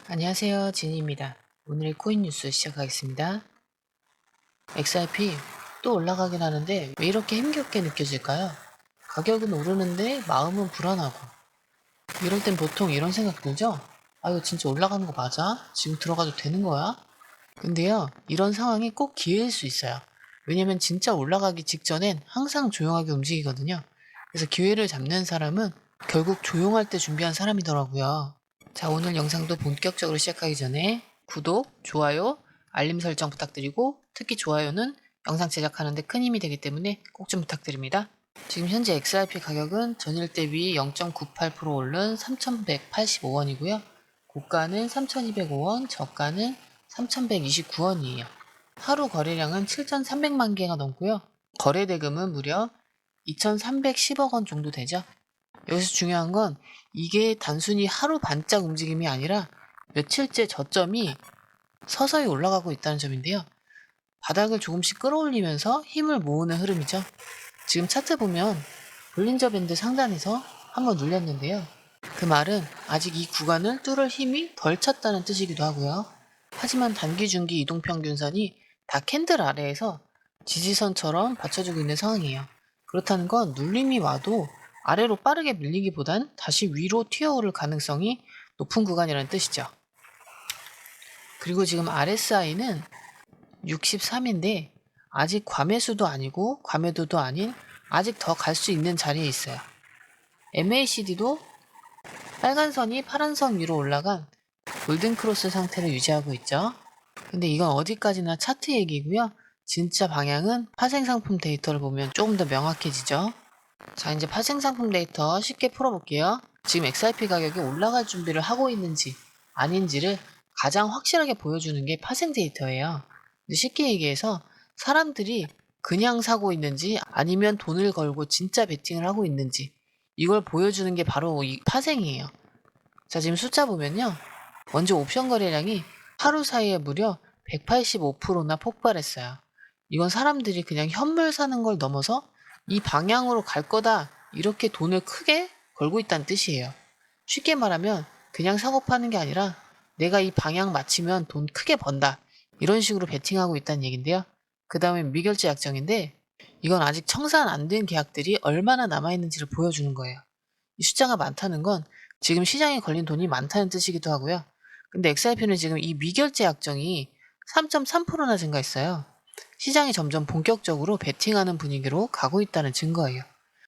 안녕하세요. 진희입니다. 오늘의 코인 뉴스 시작하겠습니다. XRP 또 올라가긴 하는데 왜 이렇게 힘겹게 느껴질까요? 가격은 오르는데 마음은 불안하고 이럴 땐 보통 이런 생각 들죠? 아, 이거 진짜 올라가는 거 맞아? 지금 들어가도 되는 거야? 근데요, 이런 상황이 꼭 기회일 수 있어요. 왜냐면 진짜 올라가기 직전엔 항상 조용하게 움직이거든요. 그래서 기회를 잡는 사람은 결국 조용할 때 준비한 사람이더라고요. 자, 오늘 영상도 본격적으로 시작하기 전에 구독, 좋아요, 알림 설정 부탁드리고 특히 좋아요는 영상 제작하는데 큰 힘이 되기 때문에 꼭 좀 부탁드립니다. 지금 현재 XRP 가격은 전일 대비 0.98% 오른 3,185원이고요. 고가는 3,205원, 저가는 3,129원이에요. 하루 거래량은 7,300만 개가 넘고요. 거래 대금은 무려 2,310억 원 정도 되죠. 여기서 중요한 건 이게 단순히 하루 반짝 움직임이 아니라 며칠째 저점이 서서히 올라가고 있다는 점인데요. 바닥을 조금씩 끌어올리면서 힘을 모으는 흐름이죠. 지금 차트 보면 볼린저 밴드 상단에서 한번 눌렸는데요. 그 말은 아직 이 구간을 뚫을 힘이 덜 찼다는 뜻이기도 하고요. 하지만 단기 중기 이동평균선이 다 캔들 아래에서 지지선처럼 받쳐주고 있는 상황이에요. 그렇다는 건 눌림이 와도 아래로 빠르게 밀리기보단 다시 위로 튀어오를 가능성이 높은 구간이라는 뜻이죠. 그리고 지금 RSI는 63인데 아직 과매수도 아니고 과매도도 아닌 아직 더 갈 수 있는 자리에 있어요. MACD도 빨간 선이 파란 선 위로 올라간 골든크로스 상태를 유지하고 있죠. 근데 이건 어디까지나 차트 얘기고요. 진짜 방향은 파생상품 데이터를 보면 조금 더 명확해지죠. 자, 이제 파생상품 데이터 쉽게 풀어볼게요. 지금 XRP 가격이 올라갈 준비를 하고 있는지 아닌지를 가장 확실하게 보여주는 게 파생 데이터예요. 쉽게 얘기해서 사람들이 그냥 사고 있는지 아니면 돈을 걸고 진짜 베팅을 하고 있는지 이걸 보여주는 게 바로 이 파생이에요. 자, 지금 숫자 보면요. 먼저 옵션 거래량이 하루 사이에 무려 185%나 폭발했어요. 이건 사람들이 그냥 현물 사는 걸 넘어서 이 방향으로 갈 거다 이렇게 돈을 크게 걸고 있다는 뜻이에요. 쉽게 말하면 그냥 사고 파는 게 아니라 내가 이 방향 맞추면 돈 크게 번다 이런 식으로 베팅하고 있다는 얘긴데요. 그 다음에 미결제 약정인데 이건 아직 청산 안 된 계약들이 얼마나 남아있는지를 보여주는 거예요. 이 숫자가 많다는 건 지금 시장에 걸린 돈이 많다는 뜻이기도 하고요. 근데 XRP는 지금 이 미결제 약정이 3.3%나 증가했어요. 시장이 점점 본격적으로 베팅하는 분위기로 가고 있다는 증거예요.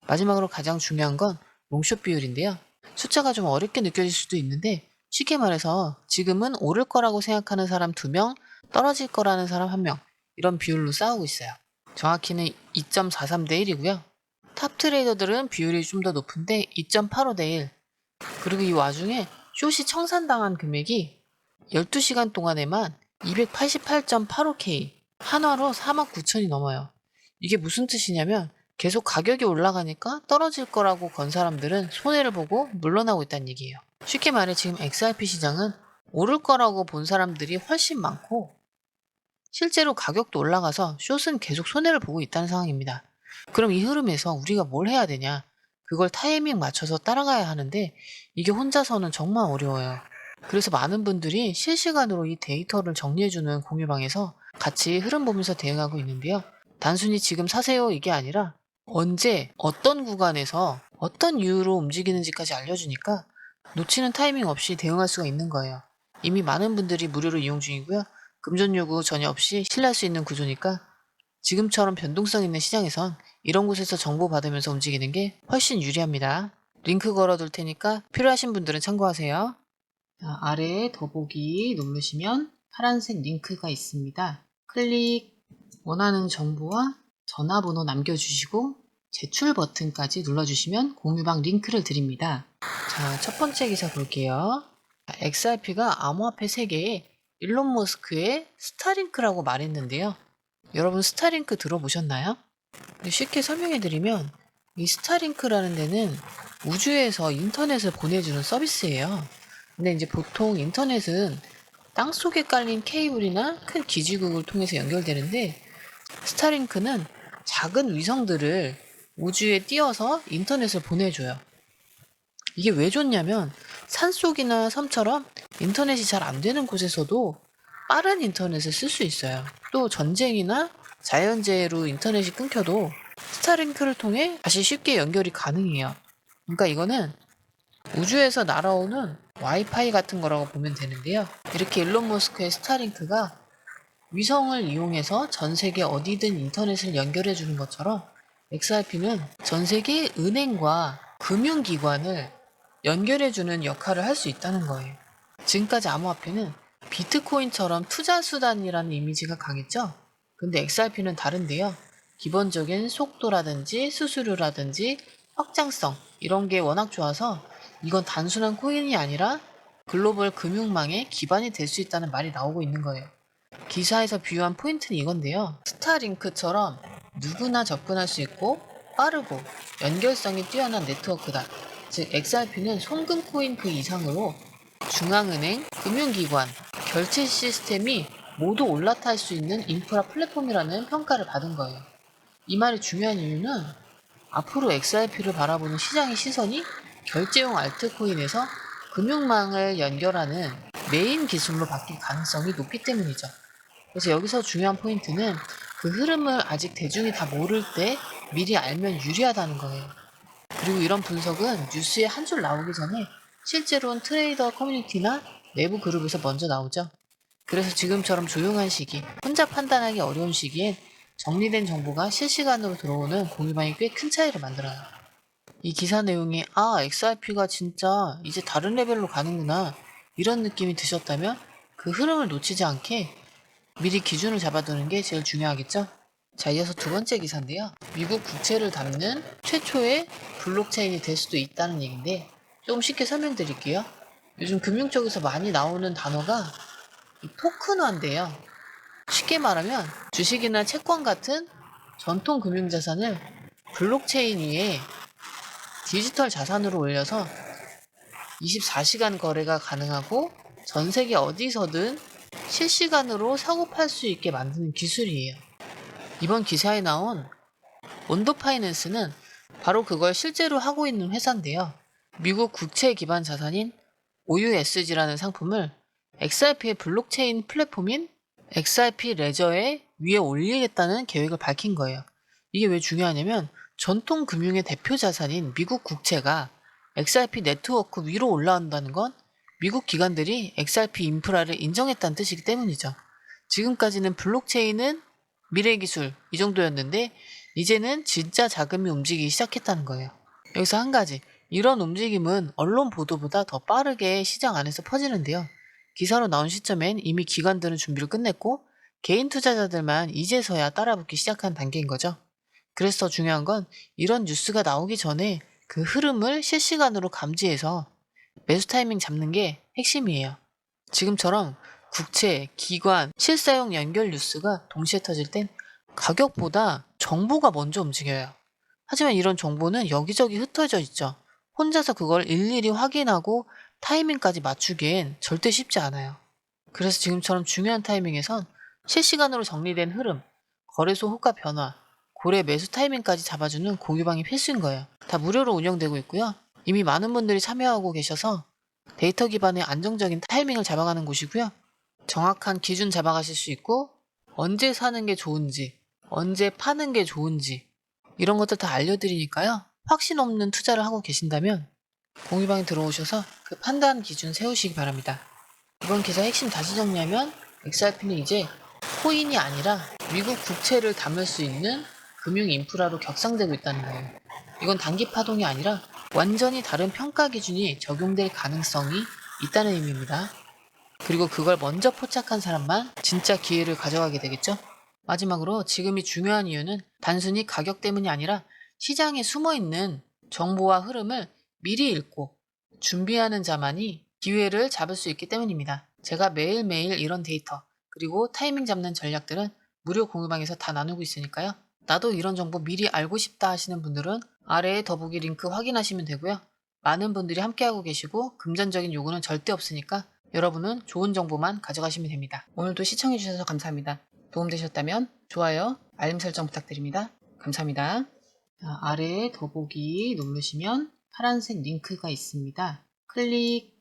마지막으로 가장 중요한 건 롱숏 비율인데요. 숫자가 좀 어렵게 느껴질 수도 있는데 쉽게 말해서 지금은 오를 거라고 생각하는 사람 2명, 떨어질 거라는 사람 1명 이런 비율로 싸우고 있어요. 정확히는 2.43대 1이고요. 탑 트레이더들은 비율이 좀 더 높은데 2.85대 1. 그리고 이 와중에 숏이 청산당한 금액이 12시간 동안에만 288.85K, 한화로 4만 9천이 넘어요. 이게 무슨 뜻이냐면 계속 가격이 올라가니까 떨어질 거라고 건 사람들은 손해를 보고 물러나고 있다는 얘기예요. 쉽게 말해 지금 XRP 시장은 오를 거라고 본 사람들이 훨씬 많고 실제로 가격도 올라가서 숏은 계속 손해를 보고 있다는 상황입니다. 그럼 이 흐름에서 우리가 뭘 해야 되냐? 그걸 타이밍 맞춰서 따라가야 하는데 이게 혼자서는 정말 어려워요. 그래서 많은 분들이 실시간으로 이 데이터를 정리해주는 공유방에서 같이 흐름 보면서 대응하고 있는데요. 단순히 지금 사세요 이게 아니라 언제 어떤 구간에서 어떤 이유로 움직이는지까지 알려주니까 놓치는 타이밍 없이 대응할 수가 있는 거예요. 이미 많은 분들이 무료로 이용 중이고요. 금전 요구 전혀 없이 신뢰할 수 있는 구조니까 지금처럼 변동성 있는 시장에선 이런 곳에서 정보 받으면서 움직이는 게 훨씬 유리합니다. 링크 걸어둘 테니까 필요하신 분들은 참고하세요. 자, 아래에 더보기 누르시면 파란색 링크가 있습니다. 클릭, 원하는 정보와 전화번호 남겨주시고 제출 버튼까지 눌러주시면 공유방 링크를 드립니다. 자, 첫 번째 기사 볼게요. XRP가 암호화폐 세계에 일론 머스크의 스타링크라고 말했는데요. 여러분 스타링크 들어보셨나요? 쉽게 설명해드리면 이 스타링크라는 데는 우주에서 인터넷을 보내주는 서비스예요. 근데 이제 보통 인터넷은 땅속에 깔린 케이블이나 큰 기지국을 통해서 연결되는데 스타링크는 작은 위성들을 우주에 띄워서 인터넷을 보내줘요. 이게 왜 좋냐면 산속이나 섬처럼 인터넷이 잘 안 되는 곳에서도 빠른 인터넷을 쓸 수 있어요. 또 전쟁이나 자연재해로 인터넷이 끊겨도 스타링크를 통해 다시 쉽게 연결이 가능해요. 그러니까 이거는 우주에서 날아오는 와이파이 같은 거라고 보면 되는데요. 이렇게 일론 머스크의 스타링크가 위성을 이용해서 전 세계 어디든 인터넷을 연결해 주는 것처럼 XRP는 전 세계 은행과 금융기관을 연결해 주는 역할을 할 수 있다는 거예요. 지금까지 암호화폐는 비트코인처럼 투자 수단이라는 이미지가 강했죠? 근데 XRP는 다른데요. 기본적인 속도라든지 수수료라든지 확장성 이런 게 워낙 좋아서 이건 단순한 코인이 아니라 글로벌 금융망의 기반이 될 수 있다는 말이 나오고 있는 거예요. 기사에서 비유한 포인트는 이건데요. 스타링크처럼 누구나 접근할 수 있고 빠르고 연결성이 뛰어난 네트워크다. 즉 XRP는 송금 코인 그 이상으로 중앙은행, 금융기관, 결제 시스템이 모두 올라탈 수 있는 인프라 플랫폼이라는 평가를 받은 거예요. 이 말이 중요한 이유는 앞으로 XRP를 바라보는 시장의 시선이 결제용 알트코인에서 금융망을 연결하는 메인 기술로 바뀔 가능성이 높기 때문이죠. 그래서 여기서 중요한 포인트는 그 흐름을 아직 대중이 다 모를 때 미리 알면 유리하다는 거예요. 그리고 이런 분석은 뉴스에 한 줄 나오기 전에 실제로는 트레이더 커뮤니티나 내부 그룹에서 먼저 나오죠. 그래서 지금처럼 조용한 시기, 혼자 판단하기 어려운 시기엔 정리된 정보가 실시간으로 들어오는 공유방이 꽤 큰 차이를 만들어요. 이 기사 내용이 XRP가 진짜 이제 다른 레벨로 가는구나 이런 느낌이 드셨다면 그 흐름을 놓치지 않게 미리 기준을 잡아두는 게 제일 중요하겠죠? 자, 이어서 두 번째 기사인데요. 미국 국채를 담는 최초의 블록체인이 될 수도 있다는 얘기인데 조금 쉽게 설명드릴게요. 요즘 금융 쪽에서 많이 나오는 단어가 이 토큰화인데요. 쉽게 말하면 주식이나 채권 같은 전통 금융자산을 블록체인 위에 디지털 자산으로 올려서 24시간 거래가 가능하고 전 세계 어디서든 실시간으로 사고 팔 수 있게 만드는 기술이에요. 이번 기사에 나온 온도 파이낸스는 바로 그걸 실제로 하고 있는 회사인데요. 미국 국채 기반 자산인 OUSG라는 상품을 XRP의 블록체인 플랫폼인 XRP 레저에 위에 올리겠다는 계획을 밝힌 거예요. 이게 왜 중요하냐면 전통 금융의 대표 자산인 미국 국채가 XRP 네트워크 위로 올라온다는 건 미국 기관들이 XRP 인프라를 인정했다는 뜻이기 때문이죠. 지금까지는 블록체인은 미래 기술 이 정도였는데 이제는 진짜 자금이 움직이기 시작했다는 거예요. 여기서 한 가지, 이런 움직임은 언론 보도보다 더 빠르게 시장 안에서 퍼지는데요. 기사로 나온 시점엔 이미 기관들은 준비를 끝냈고 개인 투자자들만 이제서야 따라붙기 시작한 단계인 거죠. 그래서 더 중요한 건 이런 뉴스가 나오기 전에 그 흐름을 실시간으로 감지해서 매수 타이밍 잡는 게 핵심이에요. 지금처럼 국채, 기관, 실사용 연결 뉴스가 동시에 터질 땐 가격보다 정보가 먼저 움직여요. 하지만 이런 정보는 여기저기 흩어져 있죠. 혼자서 그걸 일일이 확인하고 타이밍까지 맞추기엔 절대 쉽지 않아요. 그래서 지금처럼 중요한 타이밍에선 실시간으로 정리된 흐름, 거래소 호가 변화, 고래 매수 타이밍까지 잡아주는 공유방이 필수인 거예요. 다 무료로 운영되고 있고요. 이미 많은 분들이 참여하고 계셔서 데이터 기반의 안정적인 타이밍을 잡아가는 곳이고요. 정확한 기준 잡아가실 수 있고 언제 사는 게 좋은지, 언제 파는 게 좋은지 이런 것들 다 알려드리니까요. 확신 없는 투자를 하고 계신다면 공유방에 들어오셔서 그 판단 기준 세우시기 바랍니다. 이번 기사 핵심 다시 정리하면 XRP는 이제 코인이 아니라 미국 국채를 담을 수 있는 금융 인프라로 격상되고 있다는 거예요. 이건 단기 파동이 아니라 완전히 다른 평가 기준이 적용될 가능성이 있다는 의미입니다. 그리고 그걸 먼저 포착한 사람만 진짜 기회를 가져가게 되겠죠? 마지막으로 지금이 중요한 이유는 단순히 가격 때문이 아니라 시장에 숨어있는 정보와 흐름을 미리 읽고 준비하는 자만이 기회를 잡을 수 있기 때문입니다. 제가 매일매일 이런 데이터 그리고 타이밍 잡는 전략들은 무료 공유방에서 다 나누고 있으니까요. 나도 이런 정보 미리 알고 싶다 하시는 분들은 아래에 더보기 링크 확인하시면 되고요. 많은 분들이 함께하고 계시고 금전적인 요구는 절대 없으니까 여러분은 좋은 정보만 가져가시면 됩니다. 오늘도 시청해주셔서 감사합니다. 도움되셨다면 좋아요, 알림 설정 부탁드립니다. 감사합니다. 자, 아래에 더보기 누르시면 파란색 링크가 있습니다. 클릭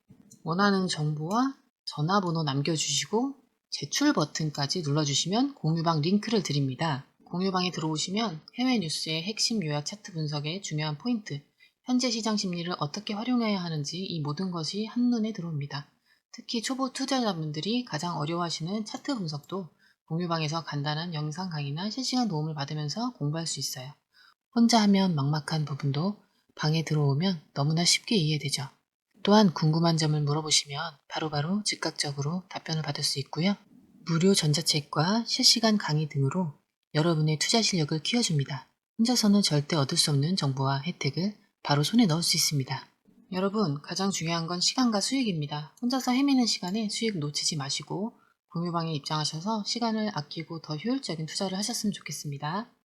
원하는 정보와 전화번호 남겨주시고 제출 버튼까지 눌러주시면 공유방 링크를 드립니다. 공유방에 들어오시면 해외 뉴스의 핵심 요약 차트 분석의 중요한 포인트, 현재 시장 심리를 어떻게 활용해야 하는지 이 모든 것이 한눈에 들어옵니다. 특히 초보 투자자분들이 가장 어려워하시는 차트 분석도 공유방에서 간단한 영상 강의나 실시간 도움을 받으면서 공부할 수 있어요. 혼자 하면 막막한 부분도 방에 들어오면 너무나 쉽게 이해되죠. 또한 궁금한 점을 물어보시면 바로바로 즉각적으로 답변을 받을 수 있고요. 무료 전자책과 실시간 강의 등으로 여러분의 투자 실력을 키워줍니다. 혼자서는 절대 얻을 수 없는 정보와 혜택을 바로 손에 넣을 수 있습니다. 여러분, 가장 중요한 건 시간과 수익입니다. 혼자서 헤매는 시간에 수익 놓치지 마시고 공유방에 입장하셔서 시간을 아끼고 더 효율적인 투자를 하셨으면 좋겠습니다.